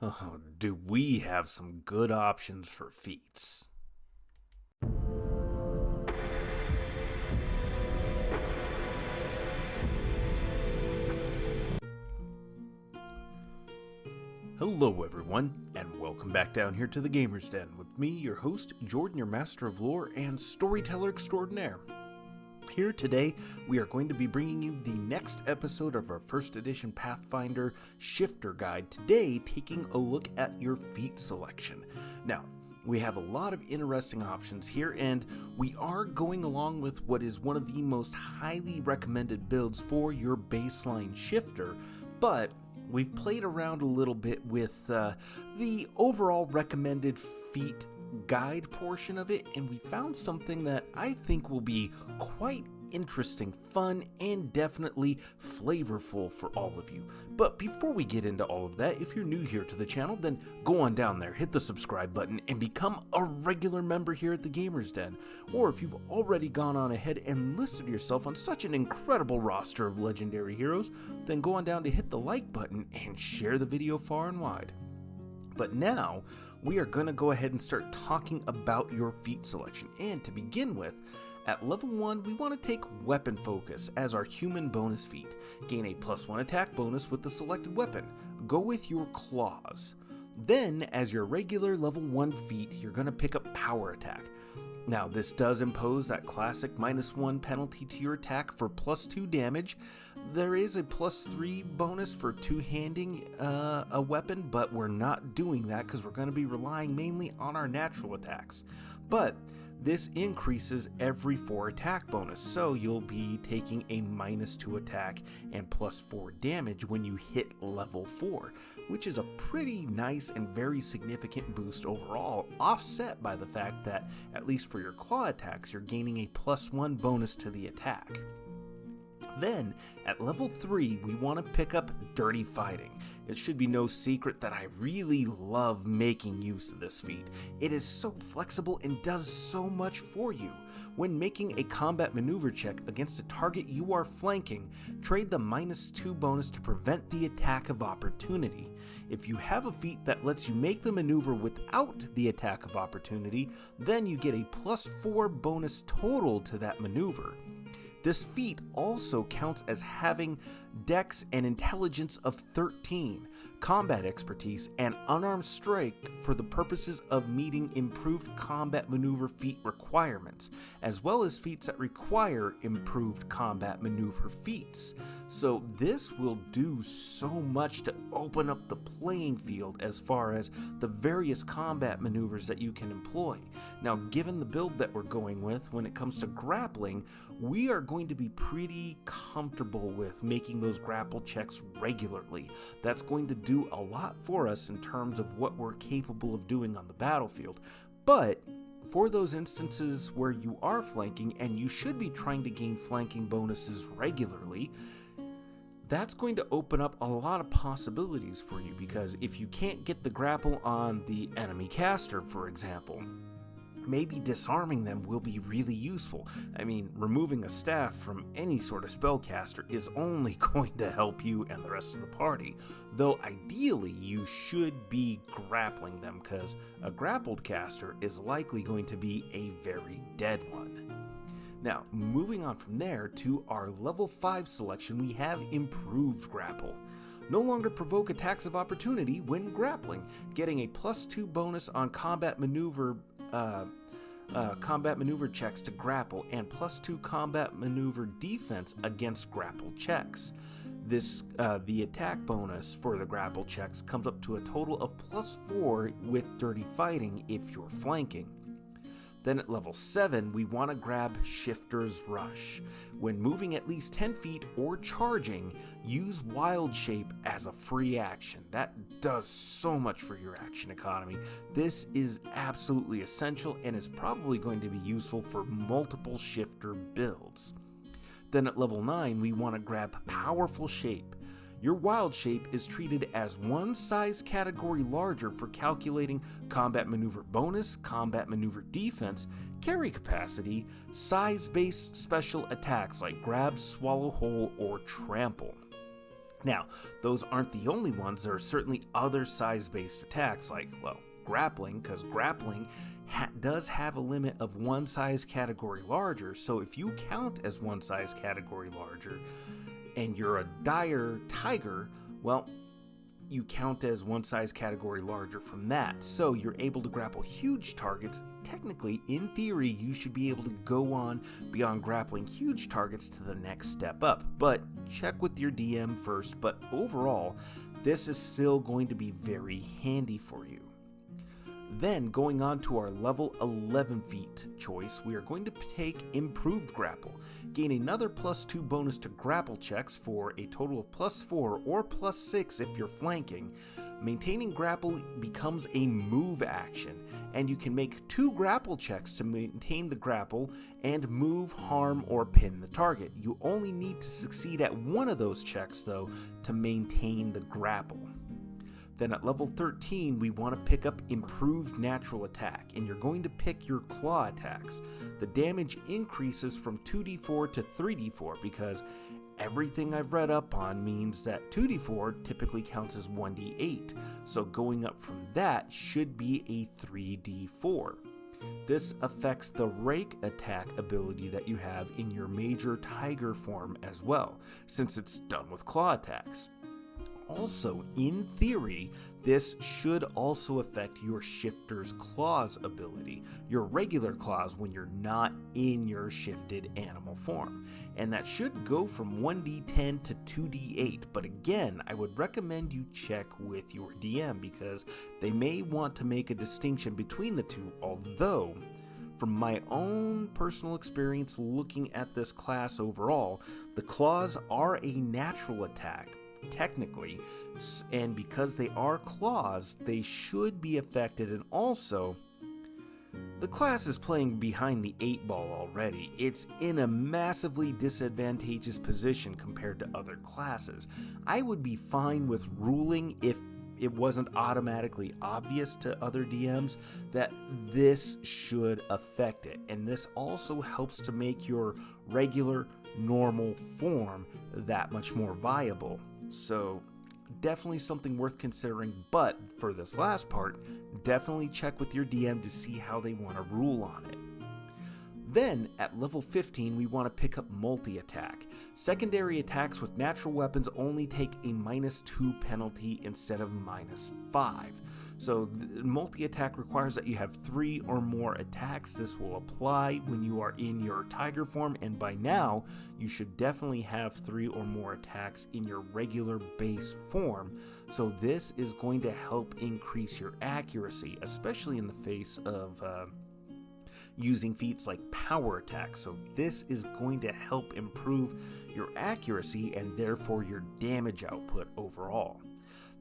Oh, do we have some good options for feats? Hello everyone, and welcome back down here to the Gamer's Den with me, your host, Jordan, your master of lore and storyteller extraordinaire. Here today, we are going to be bringing you the next episode of our first edition Pathfinder Shifter Guide, today taking a look at your feat selection. Now, we have a lot of interesting options here, and we are going along with what is one of the most highly recommended builds for your baseline shifter, but we've played around a little bit with the overall recommended feat guide portion of it, and we found something that I think will be quite interesting, fun, and definitely flavorful for all of you. But before we get into all of that, if you're new here to the channel, then go on down there, hit the subscribe button, and become a regular member here at the Gamer's Den. Or if you've already gone on ahead and listed yourself on such an incredible roster of legendary heroes, then go on down to hit the like button and share the video far and wide. But now, we are going to go ahead and start talking about your feat selection. And to begin with, at level 1, we want to take Weapon Focus as our human bonus feat. Gain a +1 attack bonus with the selected weapon. Go with your claws. Then, as your regular level 1 feat, you're going to pick up Power Attack. Now, this does impose that classic -1 penalty to your attack for +2 damage. There is a +3 bonus for two-handing a weapon, but we're not doing that because we're going to be relying mainly on our natural attacks. But this increases every 4 attack bonus, so you'll be taking a -2 attack and +4 damage when you hit level 4, which is a pretty nice and very significant boost overall, offset by the fact that, at least for your claw attacks, you're gaining a +1 bonus to the attack. Then, at level 3, we want to pick up Dirty Fighting. It should be no secret that I really love making use of this feat. It is so flexible and does so much for you. When making a combat maneuver check against a target you are flanking, trade the -2 bonus to prevent the attack of opportunity. If you have a feat that lets you make the maneuver without the attack of opportunity, then you get a +4 bonus total to that maneuver. This feat also counts as having Dex and Intelligence of 13, Combat Expertise, and Unarmed Strike for the purposes of meeting improved combat maneuver feat requirements, as well as feats that require improved combat maneuver feats. So this will do so much to open up the playing field as far as the various combat maneuvers that you can employ. Now, given the build that we're going with when it comes to grappling, we are going to be pretty comfortable with making those grapple checks regularly. That's going to do a lot for us in terms of what we're capable of doing on the battlefield. But for those instances where you are flanking and you should be trying to gain flanking bonuses regularly, that's going to open up a lot of possibilities for you, because if you can't get the grapple on the enemy caster, for example, maybe disarming them will be really useful. I mean, removing a staff from any sort of spellcaster is only going to help you and the rest of the party, though ideally you should be grappling them, because a grappled caster is likely going to be a very dead one. Now, moving on from there to our level 5 selection, we have Improved Grapple. No longer provoke attacks of opportunity when grappling, getting a +2 bonus on combat maneuver checks to grapple, and +2 combat maneuver defense against grapple checks. This the attack bonus for the grapple checks comes up to a total of +4 with Dirty Fighting if you're flanking. Then at level 7, we want to grab Shifter's Rush. When moving at least 10 feet or charging, use Wild Shape as a free action. That does so much for your action economy. This is absolutely essential and is probably going to be useful for multiple shifter builds. Then at level 9, we want to grab Powerful Shape. Your Wild Shape is treated as one size category larger for calculating combat maneuver bonus, combat maneuver defense, carry capacity, size-based special attacks like grab, swallow whole, or trample. Now, those aren't the only ones. There are certainly other size-based attacks like, well, grappling, because grappling does have a limit of one size category larger. So if you count as one size category larger and you're a dire tiger, well, you count as one size category larger from that. So you're able to grapple huge targets. Technically, in theory, you should be able to go on beyond grappling huge targets to the next step up. But check with your DM first. But overall, this is still going to be very handy for you. Then, going on to our level 11 feat choice, we are going to take Improved Grapple. Gain another +2 bonus to grapple checks for a total of +4 or +6 if you're flanking. Maintaining grapple becomes a move action, and you can make 2 grapple checks to maintain the grapple and move, harm, or pin the target. You only need to succeed at one of those checks, though, to maintain the grapple. Then at level 13, we want to pick up Improved Natural Attack, and you're going to pick your claw attacks. The damage increases from 2d4 to 3d4 because everything I've read up on means that 2d4 typically counts as 1d8, so going up from that should be a 3d4. This affects the rake attack ability that you have in your major tiger form as well, since it's done with claw attacks. Also, in theory, this should also affect your Shifter's Claws ability, your regular claws when you're not in your shifted animal form. And that should go from 1d10 to 2d8, but again, I would recommend you check with your DM because they may want to make a distinction between the two, although from my own personal experience looking at this class overall, the claws are a natural attack, technically, and because they are claws, they should be affected. And also, the class is playing behind the 8 ball already. It's in a massively disadvantageous position compared to other classes. I would be fine with ruling if it wasn't automatically obvious to other DMs that this should affect it. And this also helps to make your regular, normal form that much more viable. So definitely something worth considering, but for this last part, definitely check with your DM to see how they want to rule on it. Then, at level 15, we want to pick up multi-attack. Secondary attacks with natural weapons only take a -2 penalty instead of -5. So, multi-attack requires that you have 3 or more attacks. This will apply when you are in your tiger form, and by now, you should definitely have 3 or more attacks in your regular base form. So, this is going to help increase your accuracy, especially in the face of using feats like power attack. So this is going to help improve your accuracy and therefore your damage output overall.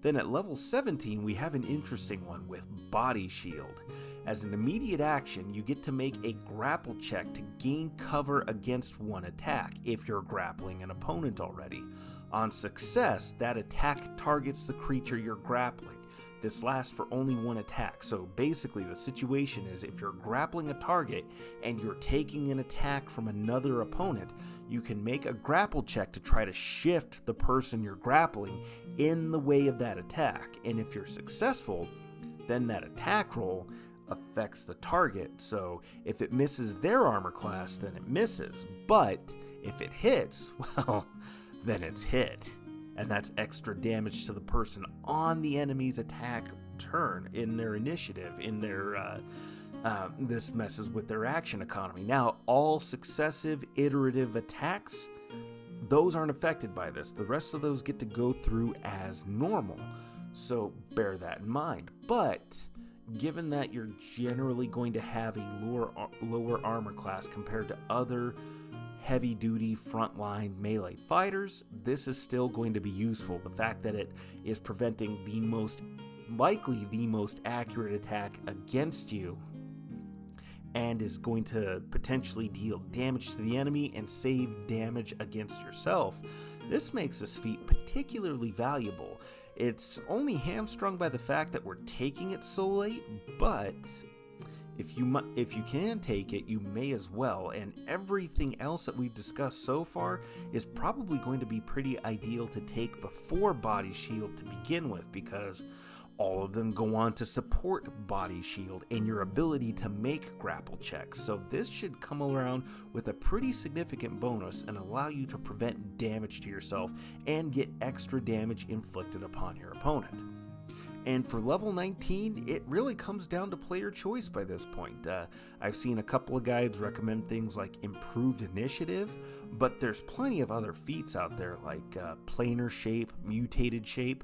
Then at level 17, we have an interesting one with Body Shield. As an immediate action, you get to make a grapple check to gain cover against one attack if you're grappling an opponent already. On success, that attack targets the creature you're grappling. This lasts for only one attack, so basically the situation is if you're grappling a target and you're taking an attack from another opponent, you can make a grapple check to try to shift the person you're grappling in the way of that attack, and if you're successful, then that attack roll affects the target, so if it misses their armor class, then it misses, but if it hits, well, then it's hit. And that's extra damage to the person on the enemy's attack turn in their initiative, in their, this messes with their action economy. Now, all successive iterative attacks, those aren't affected by this. The rest of those get to go through as normal. So bear that in mind. But given that you're generally going to have a lower armor class compared to other heavy-duty frontline melee fighters, this is still going to be useful. The fact that it is preventing the most accurate attack against you and is going to potentially deal damage to the enemy and save damage against yourself, this makes this feat particularly valuable. It's only hamstrung by the fact that we're taking it so late, but If you can take it, you may as well, and everything else that we've discussed so far is probably going to be pretty ideal to take before Body Shield to begin with, because all of them go on to support Body Shield and your ability to make grapple checks, so this should come around with a pretty significant bonus and allow you to prevent damage to yourself and get extra damage inflicted upon your opponent. And for level 19, it really comes down to player choice by this point. I've seen a couple of guides recommend things like improved initiative, but there's plenty of other feats out there like planar shape, mutated shape.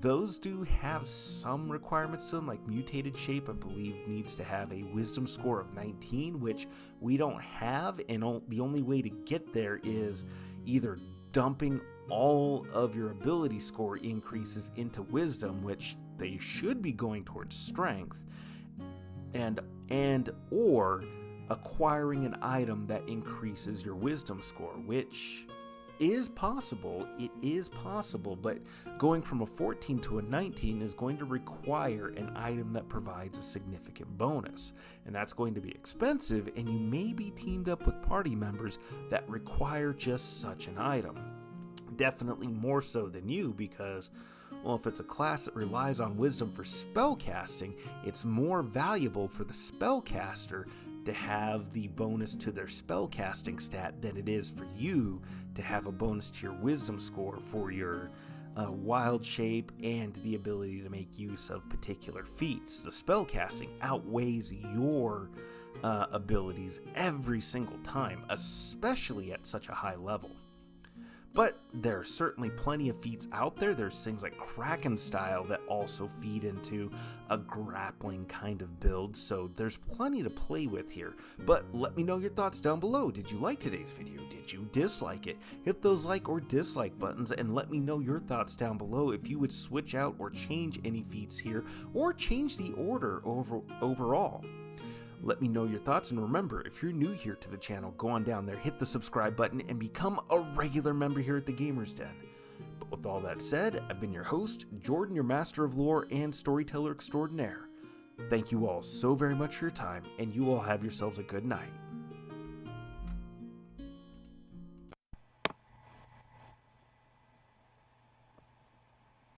Those do have some requirements to them, like mutated shape, I believe, needs to have a wisdom score of 19, which we don't have, and the only way to get there is either dumping all of your ability score increases into wisdom, which they should be going towards strength, and or acquiring an item that increases your wisdom score, which is possible. It is possible, but going from a 14 to a 19 is going to require an item that provides a significant bonus, and that's going to be expensive, and you may be teamed up with party members that require just such an item. Definitely more so than you, because, well, if it's a class that relies on wisdom for spell casting, it's more valuable for the spellcaster to have the bonus to their spell casting stat than it is for you to have a bonus to your wisdom score for your wild shape and the ability to make use of particular feats. The spell casting outweighs your abilities every single time, especially at such a high level. But there are certainly plenty of feats out there. There's things like Kraken style that also feed into a grappling kind of build, so there's plenty to play with here. But let me know your thoughts down below. Did you like today's video? Did you dislike it? Hit those like or dislike buttons and let me know your thoughts down below if you would switch out or change any feats here, or change the order overall. Let me know your thoughts, and remember, if you're new here to the channel, go on down there, hit the subscribe button, and become a regular member here at the Gamers Den. But with all that said, I've been your host, Jordan, your Master of Lore and Storyteller Extraordinaire. Thank you all so very much for your time, and you all have yourselves a good night.